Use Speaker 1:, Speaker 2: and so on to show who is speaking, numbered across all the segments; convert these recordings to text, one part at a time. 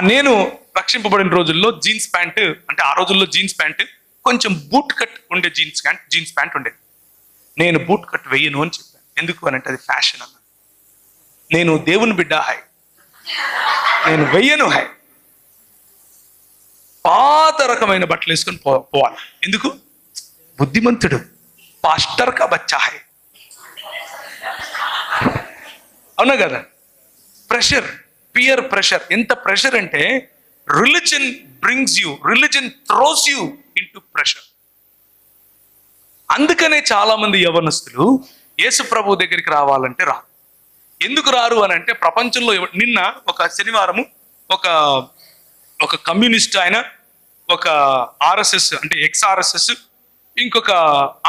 Speaker 1: నేను రక్షింపబడిన రోజుల్లో జీన్స్ ప్యాంట్, అంటే ఆ రోజుల్లో జీన్స్ ప్యాంట్ కొంచెం బూట్ కట్ ఉండే జీన్స్ ప్యాంట్ ఉండేది. నేను బూట్ కట్ వెయ్యను అని చెప్పాను. ఎందుకు అని అంటే అది ఫ్యాషన్ అన్న. నేను దేవుని బిడ్డ నేను వెయ్యను పాత రకమైన బట్టలు వేసుకొని పోవాలి. ఎందుకు? బుద్ధిమంతుడు పాస్టర్ కా బచ్చా అవునా కదా? Pressure, peer pressure. ఎంత ప్రెషర్ అంటే religion throws you into pressure. అందుకనే చాలా మంది యవనస్తులు యేసు ప్రభు దగ్గరికి రావాలంటే రారు. ఎందుకు రారు అని అంటే ప్రపంచంలో నిన్న ఒక శనివారము ఒక కమ్యూనిస్ట్ ఆయన, ఒక ఆర్ఎస్ఎస్ అంటే ఎక్స్ఆర్ఎస్ఎస్, ఇంకొక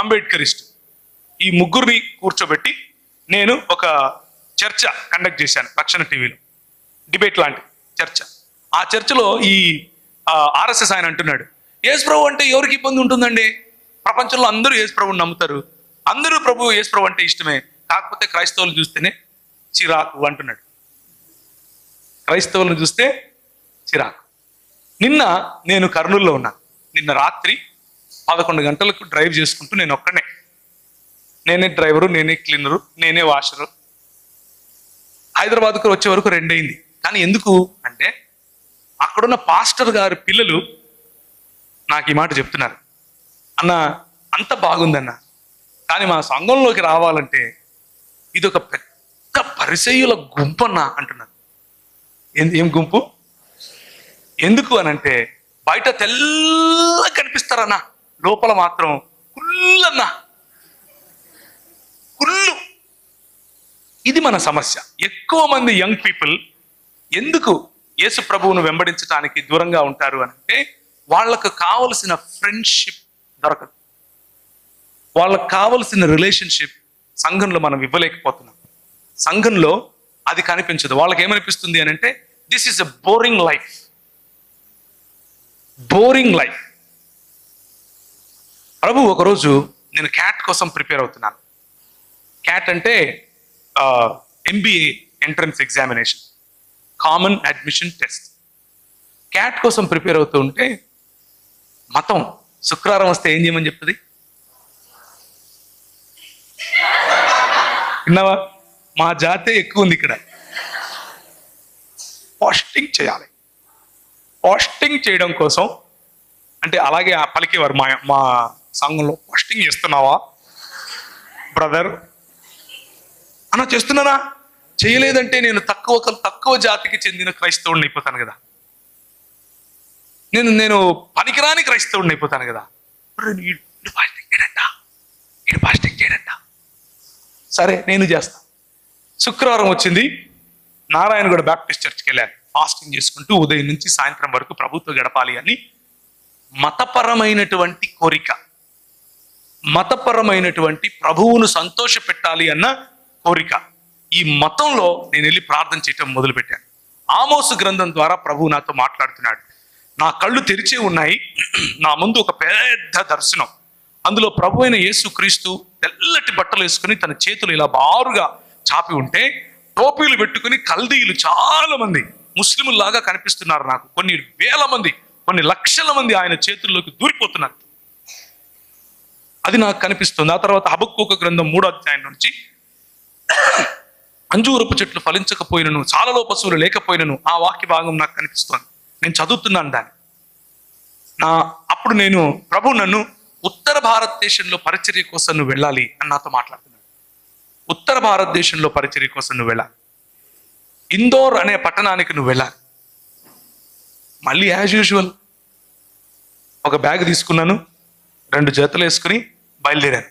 Speaker 1: అంబేద్కరిస్ట్, ఈ ముగ్గురిని కూర్చోబెట్టి నేను ఒక చర్చ కండక్ట్ చేశాను రక్షణ టీవీలో. డిబేట్ లాంటి చర్చ. ఆ చర్చలో ఈ ఆర్ఎస్ఎస్ ఆయన అంటున్నాడు, యేసు ప్రభు అంటే ఎవరికి ఇబ్బంది ఉంటుందండి? ప్రపంచంలో అందరూ యేసు ప్రభుని నమ్ముతారు, అందరూ యేసు ప్రభు అంటే ఇష్టమే, కాకపోతే క్రైస్తవులు చూస్తేనే చిరాకు అంటున్నాడు. క్రైస్తవులను చూస్తే చిరాకు. నిన్న నేను కర్నూలులో ఉన్నా. నిన్న రాత్రి 11 గంటలకు డ్రైవ్ చేసుకుంటూ నేను ఒక్కనే, నేనే డ్రైవరు, నేనే క్లీనరు, నేనే వాషరు. హైదరాబాద్కు వచ్చే వరకు 2 అయింది. కానీ ఎందుకు అంటే అక్కడున్న పాస్టర్ గారి పిల్లలు నాకు ఈ మాట చెప్తున్నారు, అన్న అంత బాగుందన్న, కానీ మా సంఘంలోకి రావాలంటే ఇది ఒక పెద్ద పరిసయ్యుల గుంపన్న అంటున్నారు. ఏం గుంపు? ఎందుకు అనంటే బయట తెల్ల కనిపిస్తారన్నా, లోపల మాత్రం కుళ్ళన్నా, కుళ్ళు. ఇది మన సమస్య. ఎక్కువ మంది యంగ్ పీపుల్ ఎందుకు యేసు ప్రభువును వెంబడించడానికి దూరంగా ఉంటారు అనంటే వాళ్ళకు కావలసిన ఫ్రెండ్షిప్ దొరకదు, వాళ్ళకు కావలసిన రిలేషన్షిప్ సంఘంలో మనం ఇవ్వలేకపోతున్నాం. సంఘంలో అది కనిపించదు. వాళ్ళకి ఏమనిపిస్తుంది అని అంటే this is a boring life. ప్రభు ఒకరోజు నేను క్యాట్ కోసం ప్రిపేర్ అవుతున్నాను. క్యాట్ అంటే MBA entrance examination, common admission test. CAT కోసం ప్రిపేర్ అవుతూ ఉంటే మతం శుక్రవారం వస్తే ఏం చేయమని చెప్తుంది? విన్నావా? మా జాతే ఎక్కువ ఉంది ఇక్కడ. ఫాస్టింగ్ చేయాలి. ఫాస్టింగ్ చేయడం కోసం అంటే అలాగే పలికేవారు మా సంఘంలో, ఫాస్టింగ్ చేస్తున్నావా బ్రదర్ అన్న? చేస్తున్నానా? చేయలేదంటే నేను తక్కువ జాతికి చెందిన క్రైస్తవుడిని అయిపోతాను కదా, నేను పనికిరాని క్రైస్తవుడిని అయిపోతాను కదా. ఫాస్టింగ్ చేయడంట. సరే నేను చేస్తా. శుక్రవారం వచ్చింది, నారాయణగూడ బ్యాప్టిస్ట్ చర్చ్కి వెళ్ళాను. ఫాస్టింగ్ చేసుకుంటూ ఉదయం నుంచి సాయంత్రం వరకు ప్రభుత్వం గడపాలి అని మతపరమైనటువంటి కోరిక, మతపరమైనటువంటి ప్రభువును సంతోష పెట్టాలి అన్న కోరిక. ఈ మతంలో నేను వెళ్ళి ప్రార్థన చేయటం మొదలుపెట్టాను. ఆమోసు గ్రంథం ద్వారా ప్రభువు నాతో మాట్లాడుతున్నాడు. నా కళ్ళు తెరిచే ఉన్నాయి. నా ముందు ఒక పెద్ద దర్శనం. అందులో ప్రభు అయిన యేసు క్రీస్తు తెల్లటి బట్టలు వేసుకుని తన చేతులు ఇలా బారుగా చాపి ఉంటే, టోపీలు పెట్టుకుని కల్దీయులు చాలా మంది ముస్లింలాగా కనిపిస్తున్నారు నాకు. కొన్ని వేల మంది, కొన్ని లక్షల మంది ఆయన చేతుల్లోకి దూరిపోతున్నారు. అది నాకు కనిపిస్తుంది. ఆ తర్వాత హబక్కూకు గ్రంథం 3వ అధ్యాయం నుంచి అంజూరపు చెట్లు ఫలించకపోయినను, చాలలో పశువులు లేకపోయినను, ఆ వాక్య భాగం నాకు కనిపిస్తోంది. నేను చదువుతున్నాను దాన్ని. అప్పుడు నేను ప్రభు నన్ను ఉత్తర భారతదేశంలో పరిచర్య కోసం నువ్వు వెళ్ళాలి అని నాతో మాట్లాడుతున్నాడు. ఉత్తర భారతదేశంలో పరిచర్య కోసం నువ్వు వెళ్ళాలి. ఇందోర్ అనే పట్టణానికి నువ్వు వెళ్ళాలి. మళ్ళీ యాజ్ యూజువల్ ఒక బ్యాగ్ తీసుకున్నాను, 2 జతలు వేసుకుని బయలుదేరాను.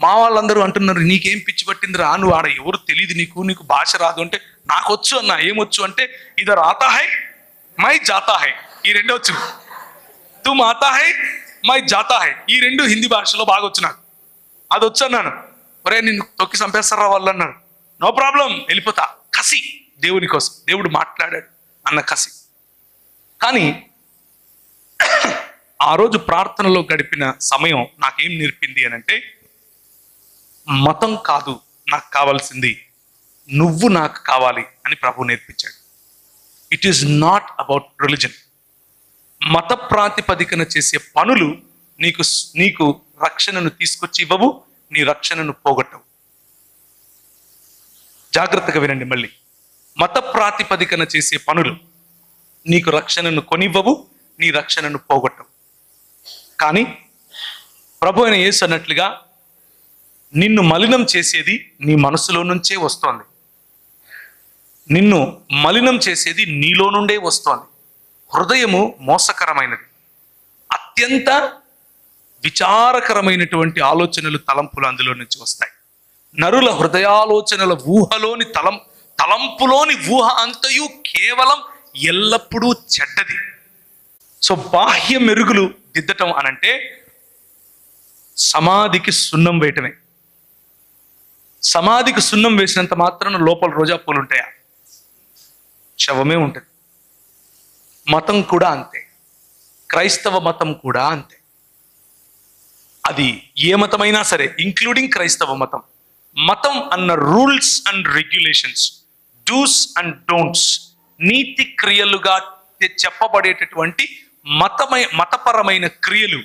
Speaker 1: మా వాళ్ళందరూ అంటున్నారు, నీకేం పిచ్చి పట్టిందిరా, నువ్వు ఆడ ఎవరు తెలియదు, నీకు భాష రాదు అంటే, నాకు వచ్చు అన్న. ఏమొచ్చు అంటే ఇదర్ ఆతా హై మై జాతా హై, ఈ 2 వచ్చు. తుమ్ ఆతా హై మై జాతా హై, ఈ 2 హిందీ భాషలో బాగా వచ్చు నాకు. అది వచ్చు అన్నాను. ఒరే నిన్ను తొక్కి చంపేస్తారా వాళ్ళు అన్నారు. నో ప్రాబ్లం, వెళ్ళిపోతా. కసి, దేవుని కోసం, దేవుడు మాట్లాడాడు అన్న కసి. కానీ ఆ రోజు ప్రార్థనలో గడిపిన సమయం నాకేం నేర్పింది అని అంటే, మతం కాదు నాకు కావాల్సింది, నువ్వు నాకు కావాలి అని ప్రభు నేర్పించాడు. It is not about religion. మత ప్రాతిపదికన చేసే పనులు నీకు నీకు రక్షణను తీసుకొచ్చి ఇవ్వవు, నీ రక్షణను పోగొట్టవు. జాగ్రత్తగా వినండి మళ్ళీ. మత ప్రాతిపదికన చేసే పనులు నీకు రక్షణను కొనివ్వవు, నీ రక్షణను పోగొట్టవు. కానీ ప్రభు అయిన యేసు అన్నట్లుగా నిన్ను మలినం చేసేది నీ మనసులో నుంచే వస్తోంది. నిన్ను మలినం చేసేది నీలో నుండే వస్తోంది. హృదయము మోసకరమైనది. అత్యంత విచారకరమైనటువంటి ఆలోచనలు, తలంపులు అందులో నుంచి వస్తాయి. నరుల హృదయాలోచనల ఊహలోని తలంపులోని ఊహ అంతయు కేవలం ఎల్లప్పుడూ చెడ్డది. సో బాహ్య మెరుగులు దిద్దటం అనంటే సమాధికి సున్నం వేయటమే. సమాధికి సున్నం వేసినంత మాత్రాన లోపల రోజా పూలు ఉంటాయా? శవమే ఉంటుంది. మతం కూడా అంతే. క్రైస్తవ మతం కూడా అంతే. అది ఏ మతమైనా సరే, ఇంక్లూడింగ్ క్రైస్తవ మతం. మతం అన్న rules and regulations, dos and don'ts, నీతి క్రియలుగా చెప్పబడేటటువంటి మతపరమైన క్రియలు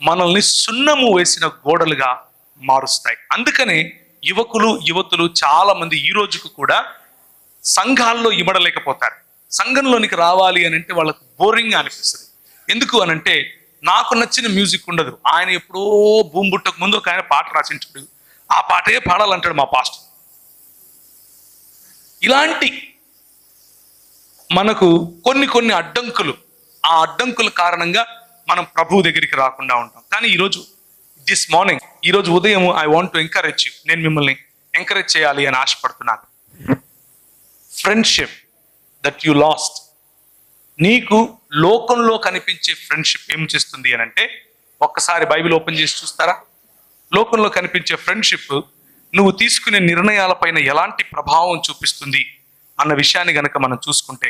Speaker 1: మనల్ని సున్నము వేసిన గోడలుగా మారుస్తాయి. అందుకనే యువతులు చాలా మంది ఈ రోజుకు కూడా సంఘాల్లో ఇమడలేకపోతారు. సంఘంలోనికి రావాలి అని అంటే వాళ్ళకు బోరింగ్ అనిపిస్తుంది. ఎందుకు అనంటే నాకు నచ్చిన మ్యూజిక్ ఉండదు. ఆయన ఎప్పుడో భూమి పుట్టక ముందు ఒక ఆయన పాట రాసింటాడు, ఆ పాటే పాడాలంటాడు మా పాస్టర్. ఇలాంటి మనకు కొన్ని అడ్డంకులు, ఆ అడ్డంకుల కారణంగా మనం ప్రభువు దగ్గరికి రాకుండా ఉంటాం. కానీ ఈరోజు ఉదయం I want to encourage you. నేను మిమ్మల్ని ఎంకరేజ్ చేయాలి అని ఆశపడుతున్నాను. ఫ్రెండ్షిప్ దట్ యు లాస్ట్, నీకు లోకంలో కనిపించే ఫ్రెండ్షిప్ ఏం చేస్తుంది అని అంటే, ఒక్కసారి బైబిల్ ఓపెన్ చేసి చూస్తారా? లోకంలో కనిపించే ఫ్రెండ్షిప్ నువ్వు తీసుకునే నిర్ణయాలపైన ఎలాంటి ప్రభావం చూపిస్తుంది అన్న విషయాన్ని గనక మనం చూసుకుంటే,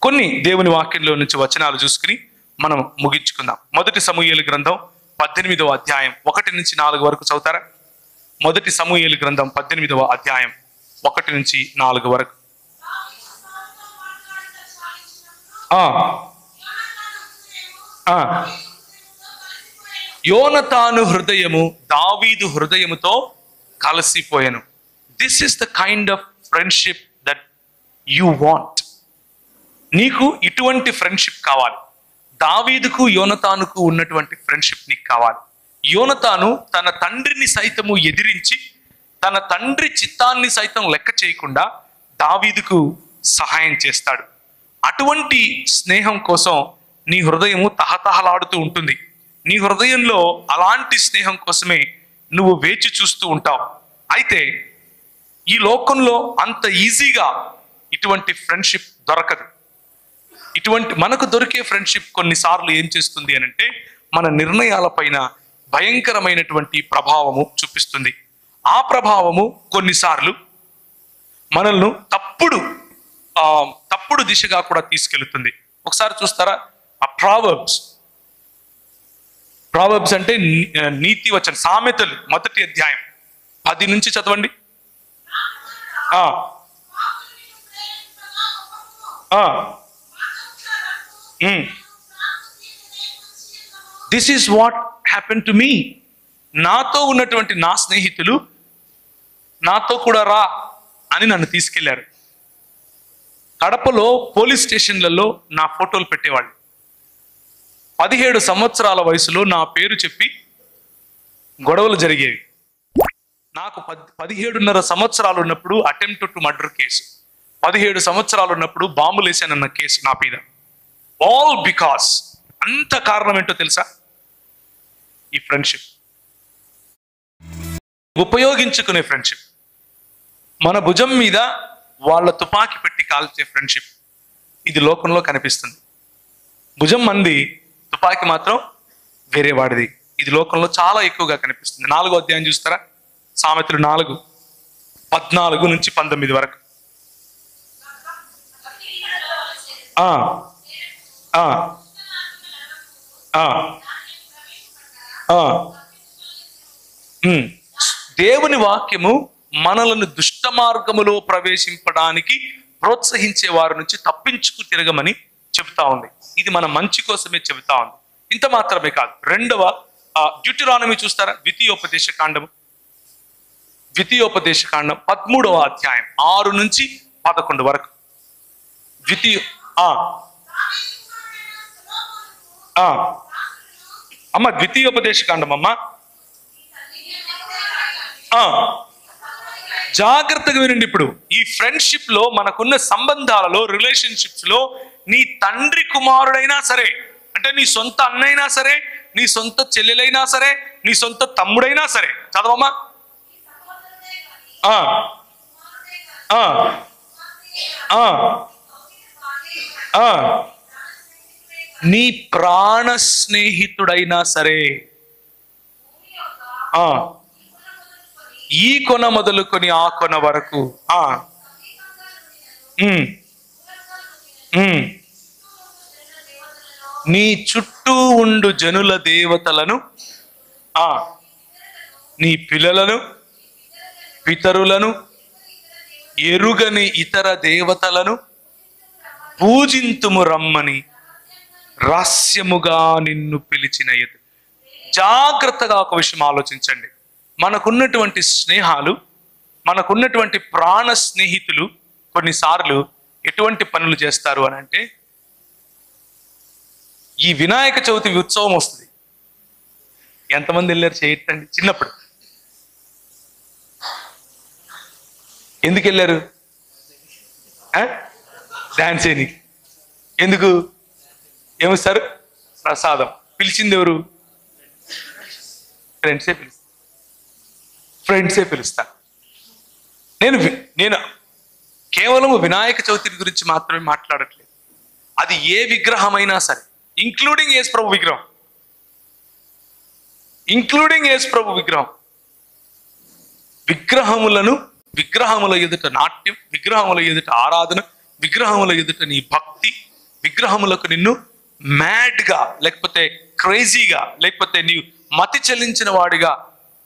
Speaker 1: కొన్ని దేవుని వాక్యంలో నుంచి వచనాలు చూసుకుని మనం ముగించుకుందాం. 1 సమూయేలు గ్రంథం 18వ అధ్యాయం 1 నుంచి 4 వరకు చదువుతారా? 1 సమూయేలు గ్రంథం 18వ అధ్యాయం 1 నుంచి 4 వరకు. యోనతాను హృదయము దావీదు హృదయముతో కలిసిపోయాను. This is the kind of friendship that you want. నీకు ఇటువంటి ఫ్రెండ్షిప్ కావాలి. దావీదుకు యోనతానుకు ఉన్నటువంటి ఫ్రెండ్షిప్ నీకు కావాలి. యోనతాను తన తండ్రిని సైతము ఎదిరించి, తన తండ్రి చిత్తాన్ని సైతం లెక్క చేయకుండా దావీదుకు సహాయం చేస్తాడు. అటువంటి స్నేహం కోసం నీ హృదయము తహతహలాడుతూ ఉంటుంది. నీ హృదయంలో అలాంటి స్నేహం కోసమే నువ్వు వేచి చూస్తూ ఉంటావు. అయితే ఈ లోకంలో అంత ఈజీగా ఇటువంటి ఫ్రెండ్షిప్ దొరకదు. ఇటువంటి మనకు దొరికే ఫ్రెండ్షిప్ కొన్నిసార్లు ఏం చేస్తుంది అని అంటే, మన నిర్ణయాలపైన భయంకరమైనటువంటి ప్రభావము చూపిస్తుంది. ఆ ప్రభావము కొన్నిసార్లు మనల్ని తప్పుడు దిశగా కూడా తీసుకెళ్తుంది. ఒకసారి చూస్తారా, ఆ ప్రావర్బ్స్ అంటే నీతి వచనం, సామెతలు 1వ అధ్యాయం 10 నుంచి చదవండి. This is what happen to me. నాతో ఉన్నటువంటి నా స్నేహితులు నాతో కూడా రా అని నన్ను తీసుకెళ్లారు. కడపలో పోలీస్ స్టేషన్లలో నా ఫోటోలు పెట్టేవాళ్ళు. 17 సంవత్సరాల వయసులో నా పేరు చెప్పి గొడవలు జరిగేవి. నాకు 17.5 సంవత్సరాలు ఉన్నప్పుడు అటెంప్ట్ టు మర్డర్ కేసు, 17 సంవత్సరాలు ఉన్నప్పుడు బాంబులు వేసానన్న కేసు నా మీద. ఆల్ బికాస్, అంత కారణం ఏంటో తెలుసా? ఈ ఫ్రెండ్షిప్, ఉపయోగించుకునే ఫ్రెండ్షిప్. మన భుజం మీద వాళ్ళ తుపాకీ పెట్టి కాల్చే ఫ్రెండ్షిప్ ఇది లోకంలో కనిపిస్తుంది. భుజం మంది, తుపాకీ మాత్రం వేరే వాడిది. ఇది లోకంలో చాలా ఎక్కువగా కనిపిస్తుంది. 4వ అధ్యాయం చూస్తారా? సామెతలు 4:14 నుంచి 19 వరకు. దేవుని వాక్యము మనలను దుష్ట మార్గములో ప్రవేశింపడానికి ప్రోత్సహించే వారి నుంచి తప్పించుకు తిరగమని చెబుతా ఉంది. ఇది మన మంచి కోసమే చెబుతా ఉంది. ఇంత మాత్రమే కాదు, రెండవ డ్యూటెరానమీ చూస్తారా, ద్వితీయోపదేశ కాండం 13వ అధ్యాయం 6 నుంచి 11 వరకు. ద్వితీయోపదేశ కాండం అమ్మా, జాగ్రత్తగా వినండి. ఇప్పుడు ఈ ఫ్రెండ్షిప్ లో, మనకున్న సంబంధాలలో, రిలేషన్షిప్స్ లో, నీ తండ్రి కుమారుడైనా సరే, అంటే నీ సొంత అన్నైనా సరే, నీ సొంత చెల్లెలైనా సరే, నీ సొంత తమ్ముడైనా సరే, చదవమ్మా. నీ ప్రాణ స్నేహితుడైనా సరే, ఈ కొన మొదలుకొని ఆ కొన వరకు, నీ చుట్టూ ఉండు జనుల దేవతలను, నీ పిల్లలను, పితరులను, ఎరుగని ఇతర దేవతలను పూజింతుము రమ్మని రహస్యముగా నిన్ను పిలిచిన ఎదు. జాగ్రత్తగా ఒక విషయం ఆలోచించండి. మనకున్నటువంటి స్నేహాలు, మనకున్నటువంటి ప్రాణ స్నేహితులు కొన్నిసార్లు ఎటువంటి పనులు చేస్తారు అని అంటే, ఈ వినాయక చవితి ఉత్సవం వస్తుంది. ఎంతమంది వెళ్ళారు చేయటండి చిన్నప్పుడు? ఎందుకు వెళ్ళారు? డాన్స్ చేయడానికి. ఎందుకు? ఏమిస్తారు? ప్రసాదం. పిలిచింది ఎవరు? ఫ్రెండ్సే పిలుస్తారు. నేను కేవలం వినాయక చవితి గురించి మాత్రమే మాట్లాడట్లేదు. అది ఏ విగ్రహమైనా సరే, ఇంక్లూడింగ్ యేసు ప్రభు విగ్రహం, విగ్రహముల ఎదుట నాట్యం, విగ్రహముల ఎదుట ఆరాధన, విగ్రహముల ఎదుట నీ భక్తి, విగ్రహములకు నిన్ను మ్యాడ్గా, లేకపోతే క్రేజీగా, లేకపోతే నీవు మతి చెల్లించిన వాడిగా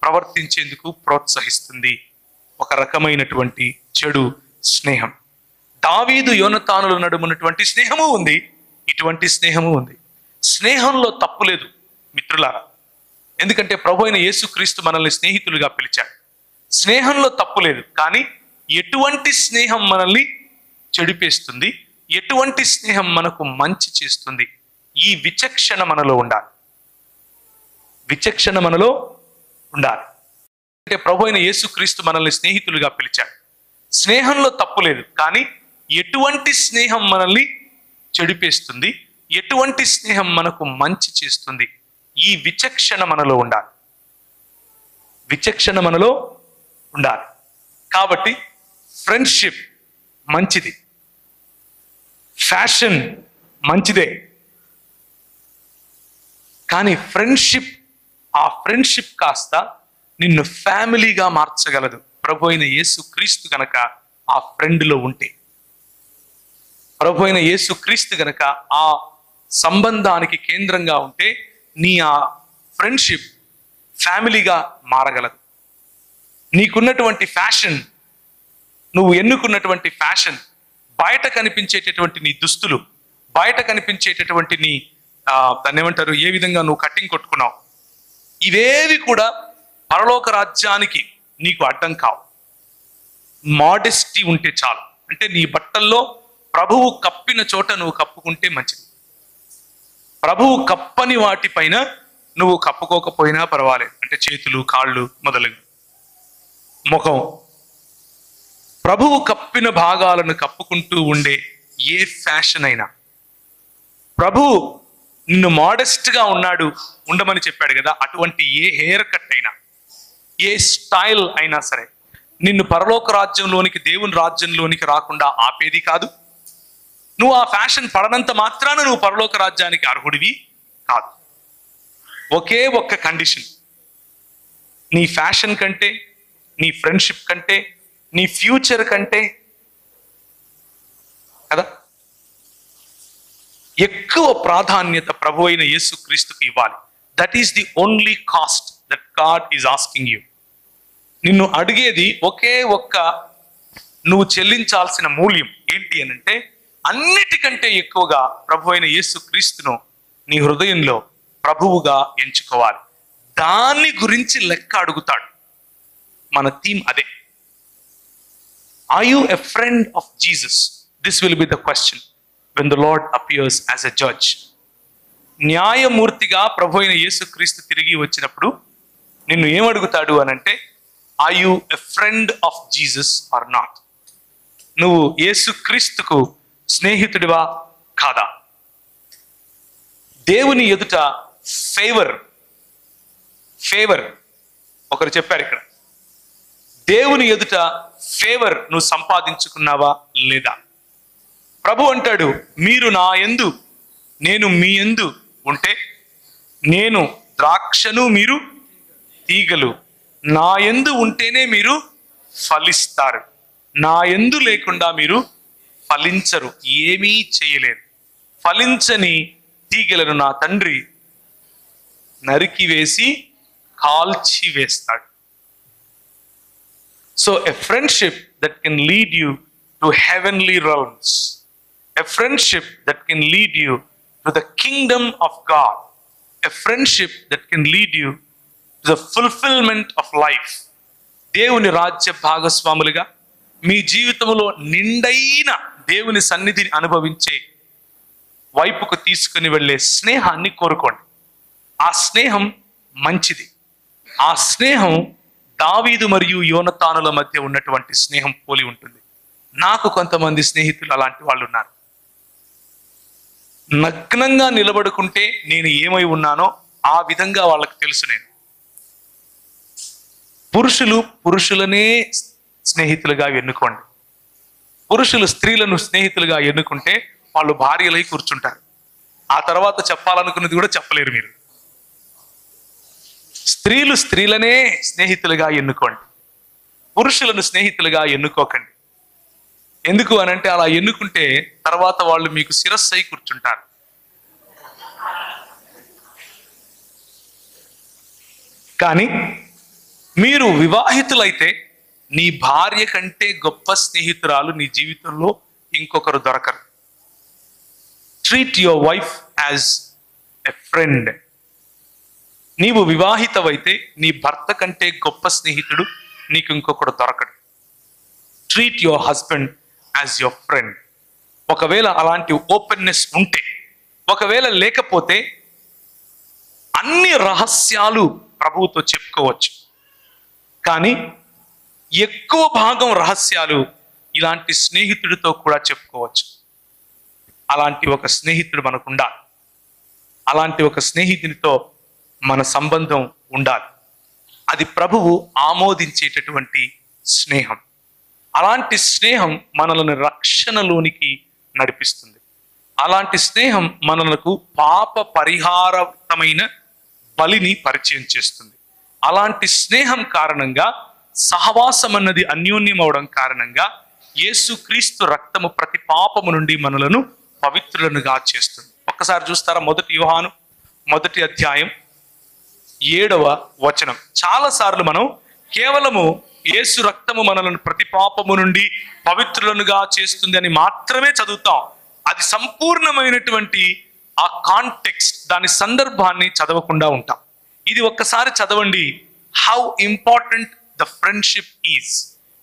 Speaker 1: ప్రవర్తించేందుకు ప్రోత్సహిస్తుంది. ఒక రకమైనటువంటి చెడు స్నేహం. దావీదు యోనతానుల నడుమున్నటువంటి స్నేహము ఉంది, ఇటువంటి స్నేహము ఉంది. స్నేహంలో తప్పు లేదు మిత్రులారా, ఎందుకంటే ప్రభు అయిన యేసుక్రీస్తు మనల్ని స్నేహితులుగా పిలిచాడు. స్నేహంలో తప్పు లేదు. కానీ ఎటువంటి స్నేహం మనల్ని చెడిపేస్తుంది, ఎటువంటి స్నేహం మనకు మంచి చేస్తుంది, ఈ విచక్షణ మనలో ఉండాలి. అంటే ప్రభు అయిన యేసుక్రీస్తు మనల్ని స్నేహితులుగా పిలిచాడు. స్నేహంలో తప్పు లేదు. కానీ ఎటువంటి స్నేహం మనల్ని చెడిపేస్తుంది, ఎటువంటి స్నేహం మనకు మంచి చేస్తుంది, ఈ విచక్షణ మనలో ఉండాలి. కాబట్టి ఫ్రెండ్షిప్ మంచిది, ఫ్యాషన్ మంచిదే. కానీ ఆ ఫ్రెండ్షిప్ కాస్త నిన్ను ఫ్యామిలీగా మార్చగలదు ప్రభు అయిన యేసుక్రీస్తు గనక ఆ ఫ్రెండ్లో ఉంటే. ప్రభు అయిన యేసుక్రీస్తు గనక ఆ సంబంధానికి కేంద్రంగా ఉంటే, నీ ఆ ఫ్రెండ్షిప్ ఫ్యామిలీగా మారగలదు. నీకున్నటువంటి ఫ్యాషన్, నువ్వు ఎన్నుకున్నటువంటి ఫ్యాషన్, బయట కనిపించేటటువంటి నీ దుస్తులు, బయట కనిపించేటటువంటి నీ దాన్ని ఏమంటారు, ఏ విధంగా నువ్వు కట్టింగ్ కొట్టుకున్నావు, ఇవేవి కూడా పరలోక రాజ్యానికి నీకు అడ్డం కావు. మోడెస్టీ ఉంటే చాలు. అంటే నీ బట్టల్లో ప్రభువు కప్పిన చోట నువ్వు కప్పుకుంటే మంచిది. ప్రభువు కప్పని వాటిపైన నువ్వు కప్పుకోకపోయినా పర్వాలేదు. అంటే చేతులు, కాళ్ళు మొదలగు, ముఖం, ప్రభువు కప్పిన భాగాలను కప్పుకుంటూ ఉండే ఏ ఫ్యాషన్ అయినా, ప్రభువు నిన్ను మోడెస్ట్గా ఉండమని చెప్పాడు కదా, అటువంటి ఏ హెయిర్ కట్ అయినా, ఏ స్టైల్ అయినా సరే నిన్ను పరలోక రాజ్యంలోనికి, దేవుని రాజ్యంలోనికి రాకుండా ఆపేది కాదు. నువ్వు ఆ ఫ్యాషన్ పడనంత మాత్రాన నువ్వు పరలోక రాజ్యానికి అర్హుడివి కాదు. ఒకే ఒక్క కండిషన్, నీ ఫ్యాషన్ కంటే, నీ ఫ్రెండ్షిప్ కంటే, నీ ఫ్యూచర్ కంటే కదా ఎక్కువ ప్రాధాన్యత ప్రభు అయిన యేసుక్రీస్తుకి ఇవ్వాలి. That is the only cost that God is asking you. నిన్ను అడిగేది ఒకే ఒక్క నువ్వు చెల్లించాల్సిన మూల్యం ఏంటి అని అంటే, అన్నిటికంటే ఎక్కువగా ప్రభు అయిన యేసు క్రీస్తును నీ హృదయంలో ప్రభువుగా ఎంచుకోవాలి. దాని గురించి లెక్క అడుగుతాడు. మన థీమ్ అదే. Are you a friend of Jesus? This will be the question when the Lord appears as a judge. న్యాయమూర్తిగా ప్రభు అయిన యేసు క్రీస్తు తిరిగి వచ్చినప్పుడు నిన్ను ఏమడుగుతాడు అని అంటే, are you a friend of Jesus or not? నువ్వు యేసు క్రీస్తుకు స్నేహితుడివా కాదా? దేవుని ఎదుట ఫేవర్ ఒకరు చెప్పారు ఇక్కడ, దేవుని ఎదుట ఫేవర్ నువ్వు సంపాదించుకున్నావా లేదా? ప్రభు అంటాడు, మీరు నా యందు నేను మీ యందు ఉంటే, నేను ద్రాక్షను మీరు తీగలు, నా యందు ఉంటేనే మీరు ఫలిస్తారు, నా యందు లేకుండా మీరు ఫలించరు, ఏమీ చేయలేరు. ఫలించని తీగలను నా తండ్రి నరికి వేసి కాల్చి వేస్తాడు. So a friendship that can lead you to heavenly realms, a friendship that can lead you to the kingdom of God, a friendship that can lead you to the fulfillment of life. దేవుని రాజ్య భాగస్వాములుగా మీ జీవితంలో నిండైన దేవుని సన్నిధిని అనుభవించే వైపుకు తీసుకుని వెళ్ళే స్నేహాన్ని కోరుకోండి. ఆ స్నేహం మంచిది. ఆ స్నేహం దావీదు మరియు యోనతానుల మధ్య ఉన్నటువంటి స్నేహం పోలి ఉంటుంది. నాకు కొంతమంది స్నేహితులు అలాంటి వాళ్ళు ఉన్నారు. నగ్నంగా నిలబడుకుంటే నేను ఏమై ఉన్నానో ఆ విధంగా వాళ్ళకి తెలుసు. నేను పురుషులు పురుషులనే స్నేహితులుగా ఎన్నుకోండి. పురుషులు స్త్రీలను స్నేహితులుగా ఎన్నుకుంటే వాళ్ళు భార్యలై కూర్చుంటారు. ఆ తర్వాత చెప్పాలనుకున్నది కూడా చెప్పలేరు మీరు. స్త్రీలు స్త్రీలనే స్నేహితులుగా ఎన్నుకోండి, పురుషులను స్నేహితులుగా ఎన్నుకోకండి. ఎందుకు అనంటే, అలా ఎన్నుకుంటే తర్వాత వాళ్ళు మీకు శిరస్సు అయి కూర్చుంటారు. కానీ మీరు వివాహితులైతే నీ భార్య కంటే గొప్ప స్నేహితురాలు నీ జీవితంలో ఇంకొకరు దొరకరు. Treat your wife as a friend. నీవు వివాహితవైతే నీ భర్త కంటే గొప్ప స్నేహితుడు నీకు ఇంకొకడు దొరకడు. Treat your husband as your friend. ఒకవేళ అలాంటి ఓపెన్నెస్ ఉంటే, ఒకవేళ లేకపోతే అన్ని రహస్యాలు ప్రభువుతో చెప్పుకోవచ్చు. కానీ ఎక్కువ భాగం రహస్యాలు ఇలాంటి స్నేహితుడితో కూడా చెప్పుకోవచ్చు. అలాంటి ఒక స్నేహితుడు మనకు ఉండాలి. అలాంటి ఒక స్నేహితునితో మన సంబంధం ఉండాలి. అది ప్రభువు ఆమోదించేటటువంటి స్నేహం. అలాంటి స్నేహం మనలను రక్షణలోనికి నడిపిస్తుంది. అలాంటి స్నేహం మనలకు పాప పరిహారమైన బలిని పరిచయం చేస్తుంది. అలాంటి స్నేహం కారణంగా, సహవాసం అన్నది అన్యోన్యం అవడం కారణంగా యేసుక్రీస్తు రక్తము ప్రతి పాపము నుండి మనలను పవిత్రులనుగా చేస్తుంది. ఒక్కసారి చూస్తారా, 1 యోహాను 1వ అధ్యాయం 7వ వచనం. చాలా సార్లు మనం కేవలము యేసు రక్తము మనలను ప్రతి పాపము నుండి పవిత్రులనుగా చేస్తుంది అని మాత్రమే చదువుతాం. అది సంపూర్ణమైనటువంటి ఆ కాంటెక్స్ట్, దాని సందర్భాన్ని చదవకుండా ఉంటాం. ఇది ఒక్కసారి చదవండి. How important the friendship is.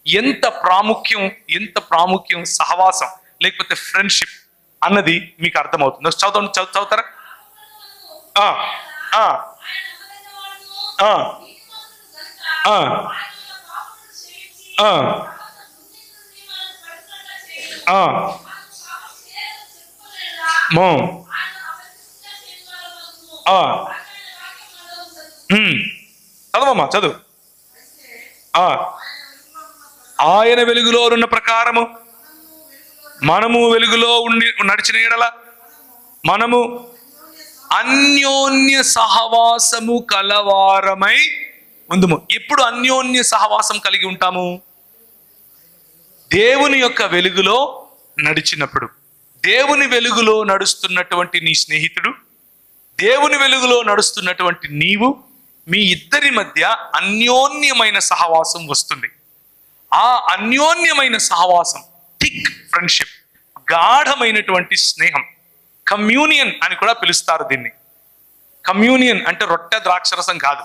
Speaker 1: ఎంత ప్రాముఖ్యం సహవాసం లేకపోతే ఫ్రెండ్షిప్ అన్నది మీకు అర్థమవుతుంది. చదువుతారా? చదవమ్మా, చదువు. ఆయన వెలుగులో ఉన్న ప్రకారము మనము వెలుగులో ఉండి నడిచిన ఎడల మనము అన్యోన్య సహవాసము కలవారమై ఉందుము. ఎప్పుడు అన్యోన్య సహవాసం కలిగి ఉంటాము? దేవుని యొక్క వెలుగులో నడిచినప్పుడు. దేవుని వెలుగులో నడుస్తున్నటువంటి నీ స్నేహితుడు, దేవుని వెలుగులో నడుస్తున్నటువంటి నీవు, మీ ఇద్దరి మధ్య అన్యోన్యమైన సహవాసం వస్తుంది. ఆ అన్యోన్యమైన సహవాసం, థిక్ ఫ్రెండ్షిప్, గాఢమైనటువంటి స్నేహం, కమ్యూనియన్ అని కూడా పిలుస్తారు దీన్ని. కమ్యూనియన్ అంటే రొట్టె ద్రాక్షరసం కాదు,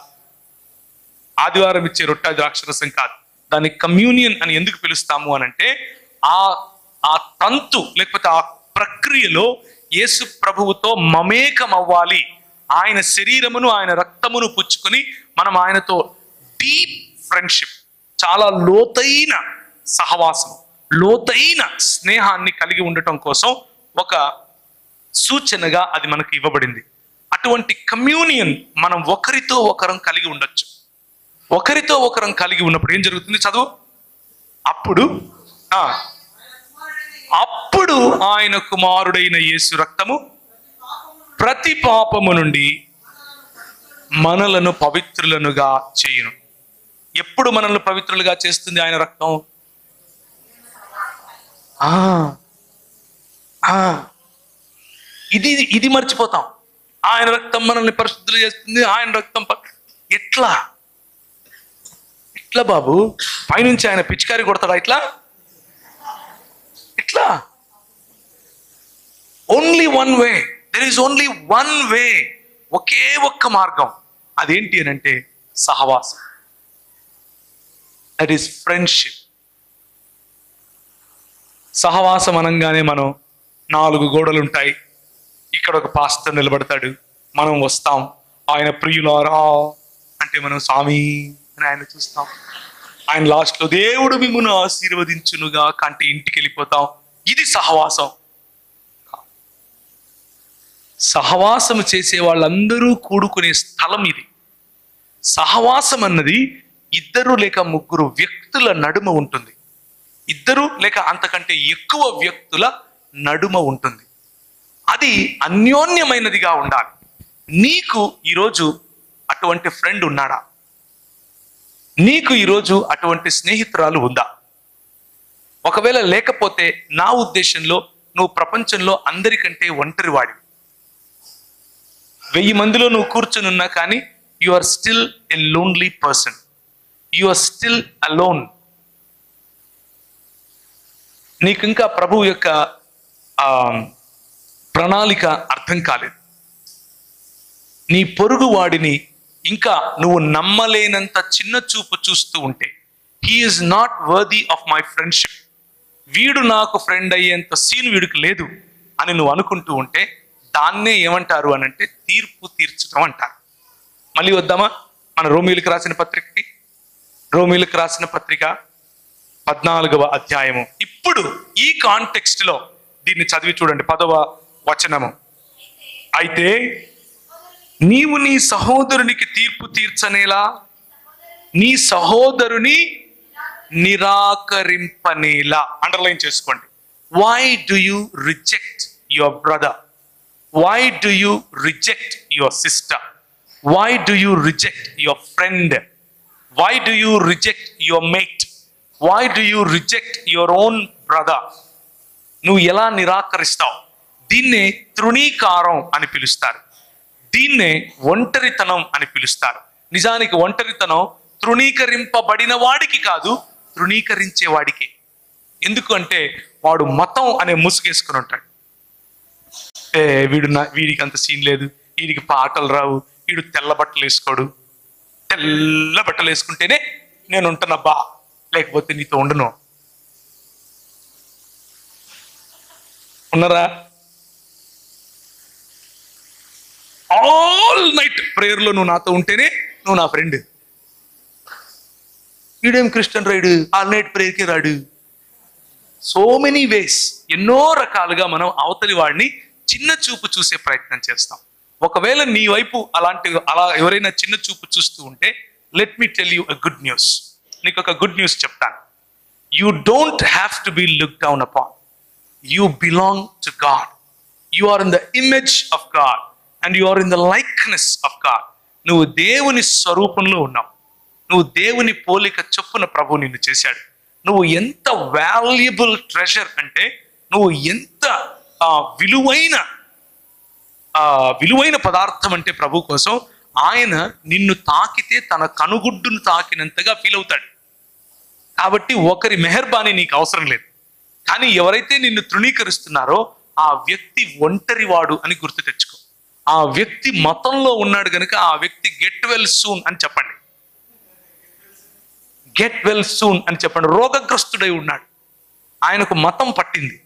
Speaker 1: ఆదివారం ఇచ్చే రొట్టె ద్రాక్షరసం కాదు. దాన్ని కమ్యూనియన్ అని ఎందుకు పిలుస్తాము అనంటే ఆ తంతు లేకపోతే ఆ ప్రక్రియలో యేసు ప్రభువుతో మమేకం అవ్వాలి. ఆయన శరీరమును ఆయన రక్తమును పుచ్చుకొని మనం ఆయనతో డీప్ ఫ్రెండ్షిప్, చాలా లోతైన సహవాసం, లోతైన స్నేహాన్ని కలిగి ఉండటం కోసం ఒక సూచనగా అది మనకు ఇవ్వబడింది. అటువంటి కమ్యూనియన్ మనం ఒకరితో ఒకరం కలిగి ఉండొచ్చు. ఒకరితో ఒకరం కలిగి ఉన్నప్పుడు ఏం జరుగుతుంది? చదువు. అప్పుడు ఆయన కుమారుడైన యేసు రక్తము ప్రతి పాపము నుండి మనలను పవిత్రులనుగా చేయును. ఎప్పుడు మనల్ని పవిత్రులుగా చేస్తుంది ఆయన రక్తం? ఇది మర్చిపోతాం. ఆయన రక్తం మనల్ని పరిశుద్ధులు చేస్తుంది. ఆయన రక్తం ఎట్లా బాబు? పైనుంచి ఆయన పిచికారి కొడతాడా? ఇట్లా only one way. There is only one way. ఒకే ఒక్క మార్గం. అదేంటి అని అంటే సహవాసం. That is friendship. సహవాసం అనగానే మనం 4 గోడలు ఉంటాయి. ఇక్కడ ఒక పాస్టర్ నిలబడతాడు, మనం వస్తాం. ఆయన ప్రియులారా అంటే మనం స్వామి అని ఆయన చూస్తాం. ఆయన లాస్ట్లో దేవుడు మిమ్మును ఆశీర్వదించునుగా కంటే ఇంటికి వెళ్ళిపోతాం. ఇది సహవాసం. సహవాసం చేసే వాళ్ళందరూ కూడుకునే స్థలం ఇది. సహవాసం అన్నది 2 లేక 3 వ్యక్తుల నడుమ ఉంటుంది. 2 లేక అంతకంటే ఎక్కువ వ్యక్తుల నడుమ ఉంటుంది. అది అన్యోన్యమైనదిగా ఉండాలి. నీకు ఈరోజు అటువంటి ఫ్రెండ్ ఉన్నాడా? నీకు ఈరోజు అటువంటి స్నేహితురాలు ఉందా? ఒకవేళ లేకపోతే నా ఉద్దేశంలో నువ్వు ప్రపంచంలో అందరికంటే ఒంటరివాడి. 1000 మందిలో నువ్వు కూర్చుని ఉన్నా కానీ you are still a lonely person. You are still alone. నీకు ఇంకా ప్రభువు యొక్క ప్రణాళిక అర్థం కాలేదు. నీ పొరుగు వాడిని ఇంకా నువ్వు నమ్మలేనంత చిన్న చూపు చూస్తూ ఉంటే, he is not worthy of my friendship, వీడు నాకు ఫ్రెండ్ అయ్యేంత సీన్ వీడికి లేదు అని నువ్వు అనుకుంటూ ఉంటే దాన్నే ఏమంటారు అనంటే తీర్పు తీర్చడం అంటారు. మళ్ళీ వద్దామా మన రోమీయులకు రాసిన పత్రికకి? రోమీయులకు రాసిన పత్రిక 14వ అధ్యాయము. ఇప్పుడు ఈ కాంటెక్స్ట్ లో దీన్ని చదివి చూడండి. 10వ వచనము. అయితే నీవు నీ సహోదరునికి తీర్పు తీర్చనేలా, నీ సహోదరుని నిరాకరింపనేలా. అండర్లైన్ చేసుకోండి. Why do you reject your brother? Why do you reject your sister? Why do you reject your friend? Why do you reject your mate? Why do you reject your own brother? నువ్వు ఎలా నిరాకరిస్తావు? దీన్నే తృణీకారం అని పిలుస్తారు. దీన్నే ఒంటరితనం అని పిలుస్తారు. నిజానికి ఒంటరితనం తృణీకరింపబడిన వాడికి కాదు, తృణీకరించే వాడికి. ఎందుకు అంటే వాడు మతం అనే ముసుగేసుకుని ఉంటాడు. వీడికి అంత సీన్ లేదు, వీడికి పాటలు రావు, వీడు తెల్ల బట్టలు వేసుకోడు, తెల్ల బట్టలు వేసుకుంటేనే నేను ఉంటానబ్బా, లేకపోతే నీతో ఉండను. ఉన్నారా? ఆల్ నైట్ ప్రేయర్లో నువ్వు నాతో ఉంటేనే నువ్వు నా ఫ్రెండ్. వీడేం క్రిస్టియన్ రాడు, ఆల్ నైట్ ప్రేయర్కి రాడు. సో మెనీ వేస్, ఎన్నో రకాలుగా మనం అవతలి వాడిని చిన్న చూపు చూసే ప్రయత్నం చేస్తాం. ఒకవేళ నీ వైపు అలా ఎవరైనా చిన్న చూపు చూస్తూ ఉంటే, let me tell you a good news. నీకు ఒక గుడ్ న్యూస్ చెప్తాను. You don't have to be look down upon. You belong to God. You are in the image of God and you are in the likeness of God. నువ్వు దేవుని స్వరూపంలో ఉన్నావు. నువ్వు దేవుని పోలిక చొప్పున ప్రభు నిన్ను చేశాడు. నువ్వు ఎంత వాల్యుబుల్ ట్రెజర్ అంటే, నువ్వు ఎంత విలువైన పదార్థం అంటే ప్రభు కోసం ఆయన నిన్ను తాకితే తన కనుగుడ్డును తాకినంతగా ఫీల్ అవుతాడు. కాబట్టి ఒకరి మెహర్బానీ నీకు అవసరం లేదు. కానీ ఎవరైతే నిన్ను తృణీకరిస్తున్నారో ఆ వ్యక్తి ఒంటరివాడు అని గుర్తు తెచ్చుకో. ఆ వ్యక్తి మతంలో ఉన్నాడు కనుక ఆ వ్యక్తి గెట్ వెల్ సూన్ అని చెప్పండి. గెట్ వెల్ సూన్ అని చెప్పండి. రోగగ్రస్తుడై ఉన్నాడు, ఆయనకు మతం పట్టింది.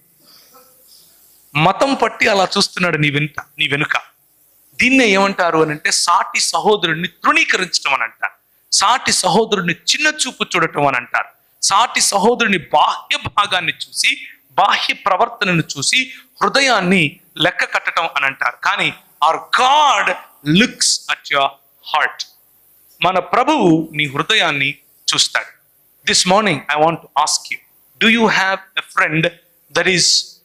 Speaker 1: మతం పట్టి అలా చూస్తున్నాడు నీ వెనుక. దీన్నే ఏమంటారు అని అంటే సాటి సహోదరుడిని తృణీకరించడం అని అంటారు. సాటి సహోదరుడిని చిన్న చూపు చూడటం అని అంటారు. సాటి సహోదరుని బాహ్య భాగాన్ని చూసి, బాహ్య ప్రవర్తనను చూసి హృదయాన్ని లెక్క కట్టడం అని అంటారు. కానీ our God looks at your heart. మన ప్రభువు నీ హృదయాన్ని చూస్తాడు. This morning I want to ask you, do you have a friend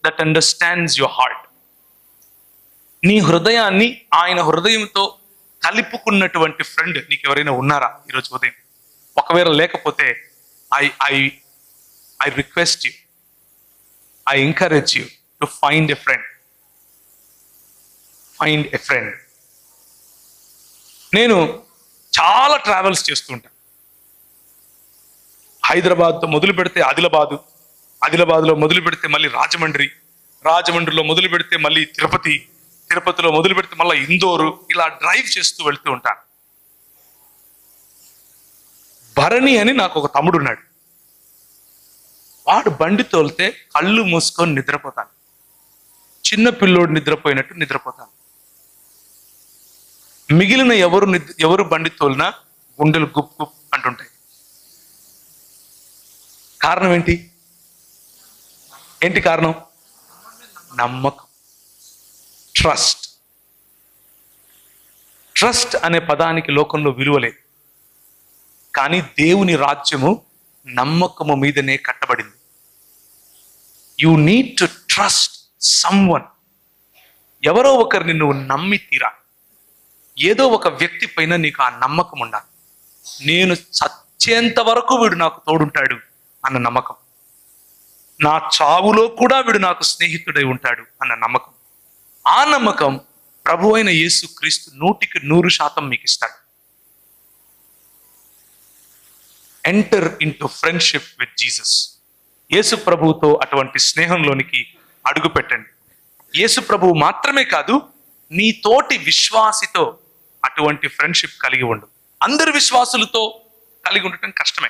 Speaker 1: that understands your heart? నీ హృదయాన్ని ఆయన హృదయంతో కలుపుకున్నటువంటి ఫ్రెండ్ నీకు ఎవరైనా ఉన్నారా ఈరోజు ఉదయం? ఒకవేళ లేకపోతే I request you, I encourage you to find a friend. Find a friend. నేను చాలా ట్రావెల్స్ చేస్తుంటా. హైదరాబాద్తో మొదలు పెడితే ఆదిలాబాద్లో మొదలు పెడితే మళ్ళీ రాజమండ్రిలో మొదలు పెడితే మళ్ళీ తిరుపతిలో మొదలు పెడితే మళ్ళీ ఇందోరు, ఇలా డ్రైవ్ చేస్తూ వెళ్తూ ఉంటాను. భరణి అని నాకు ఒక తమ్ముడు ఉన్నాడు. వాడు బండి తోలితే కళ్ళు మూసుకొని నిద్రపోతాను. చిన్న పిల్లోడు నిద్రపోయినట్టు నిద్రపోతాను. మిగిలిన ఎవరు బండి తోలినా గుండెలు గుప్ గుప్ అంటుంటాయి. కారణం ఏంటి కారణం? నమ్మకం. ట్రస్ట్ అనే పదానికి లోకంలో విలువ లేదు. కానీ దేవుని రాజ్యము నమ్మకము మీదనే కట్టబడింది. You need to trust someone. ఎవరో ఒకరిని నువ్వు నమ్మి తీరా. ఏదో ఒక వ్యక్తి పైన నీకు ఆ నమ్మకం ఉండాలి. నేను చచ్చేంత వరకు వీడు నాకు తోడుంటాడు అన్న నమ్మకం. నా చావులో కూడా వీడు నాకు స్నేహితుడై ఉంటాడు అన్న నమ్మకం. ఆ నమ్మకం ప్రభు అయిన యేసు క్రీస్తు 100% మీకు ఇస్తాడు. Enter into friendship with Jesus. Yesu ప్రభువుతో అటువంటి స్నేహంలోనికి అడుగు పెట్టండి. యేసు ప్రభువు మాత్రమే కాదు, నీ తోటి విశ్వాసితో అటువంటి ఫ్రెండ్షిప్ కలిగి ఉండు. అందరు విశ్వాసులతో కలిగి ఉండటం కష్టమే.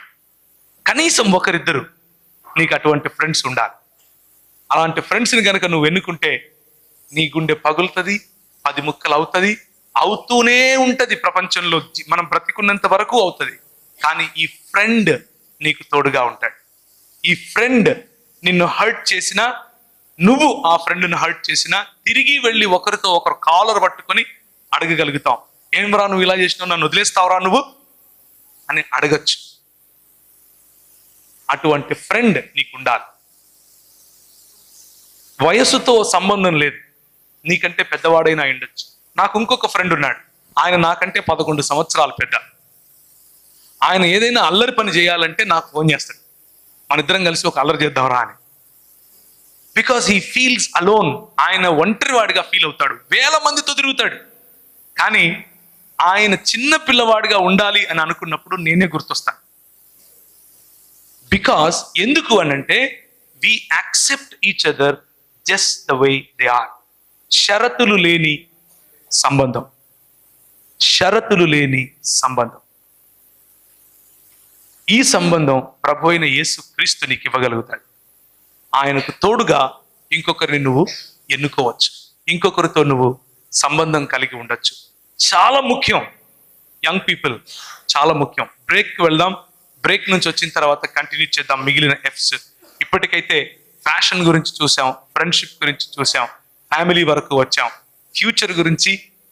Speaker 1: కనీసం ఒకరిద్దరు నీకు అటువంటి ఫ్రెండ్స్ ఉండాలి. అలాంటి ఫ్రెండ్స్ని కనుక నువ్వు ఎన్నుకుంటే నీ గుండె పగులుతుంది, 10 ముక్కలు అవుతుంది, అవుతూనే ఉంటుంది. ప్రపంచంలో మనం బ్రతికున్నంత వరకు అవుతుంది. కానీ ఈ ఫ్రెండ్ నీకు తోడుగా ఉంటాడు. ఈ ఫ్రెండ్ నిన్ను హర్ట్ చేసినా, నువ్వు ఆ ఫ్రెండ్ని హర్ట్ చేసినా తిరిగి వెళ్ళి ఒకరితో ఒకరు కాలర్ పట్టుకొని అడగగలుగుతాం. ఏం రా నువ్వు ఇలా చేసినావు, నన్ను వదిలేస్తావురా నువ్వు అని అడగచ్చు. అటువంటి ఫ్రెండ్ నీకు ఉండాలి. వయసుతో సంబంధం లేదు. నీకంటే పెద్దవాడైనా ఉండొచ్చు. నాకు ఇంకొక ఫ్రెండ్ ఉన్నాడు. ఆయన నాకంటే 11 సంవత్సరాలు పెద్ద. ఆయన ఏదైనా అల్లరి పని చేయాలంటే నాకు ఫోన్ చేస్తాడు. మన ఇద్దరం కలిసి ఒక అల్లరి చేద్దాంరా అని. Because he feels alone. ఆయన ఒంటరివాడిగా ఫీల్ అవుతాడు. 1000 మందితో తిరుగుతాడు. కానీ ఆయన చిన్న పిల్లవాడిగా ఉండాలి అని అనుకున్నప్పుడు నేనే గుర్తొస్తాను. బికాస్ ఎందుకు అనంటే we accept each other just the way they are. షరతులు లేని సంబంధం. ఈ సంబంధం ప్రభు అయిన యేసు క్రీస్తు నీకు ఇవ్వగలుగుతాడు. ఆయనకు తోడుగా ఇంకొకరిని నువ్వు ఎన్నుకోవచ్చు. ఇంకొకరితో నువ్వు సంబంధం కలిగి ఉండొచ్చు. చాలా ముఖ్యం. యంగ్ పీపుల్ చాలా ముఖ్యం. బ్రేక్కి వెళ్దాం. బ్రేక్ నుంచి వచ్చిన తర్వాత కంటిన్యూ చేద్దాం మిగిలిన ఎఫ్స్. ఇప్పటికైతే ఫ్యాషన్ గురించి చూసాం, ఫ్రెండ్షిప్ గురించి చూసాం, ఫ్యామిలీ వరకు వచ్చాం. ఫ్యూచర్ గురించి,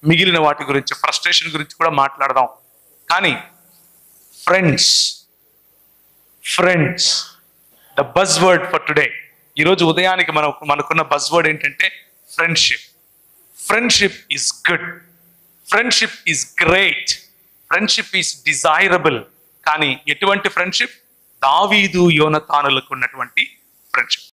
Speaker 1: మిగిలిన వాటి గురించి, ఫ్రస్ట్రేషన్ గురించి కూడా మాట్లాడదాం. కానీ friends the buzz word for today. ఈరోజు ఉదయానికి మనకున్న బజ్ వర్డ్ ఏంటంటే friendship is good, friendship is great, friendship is desirable. కానీ ఎటువంటి ఫ్రెండ్షిప్? దావీదు యోనతానులకు ఉన్నటువంటి ఫ్రెండ్షిప్.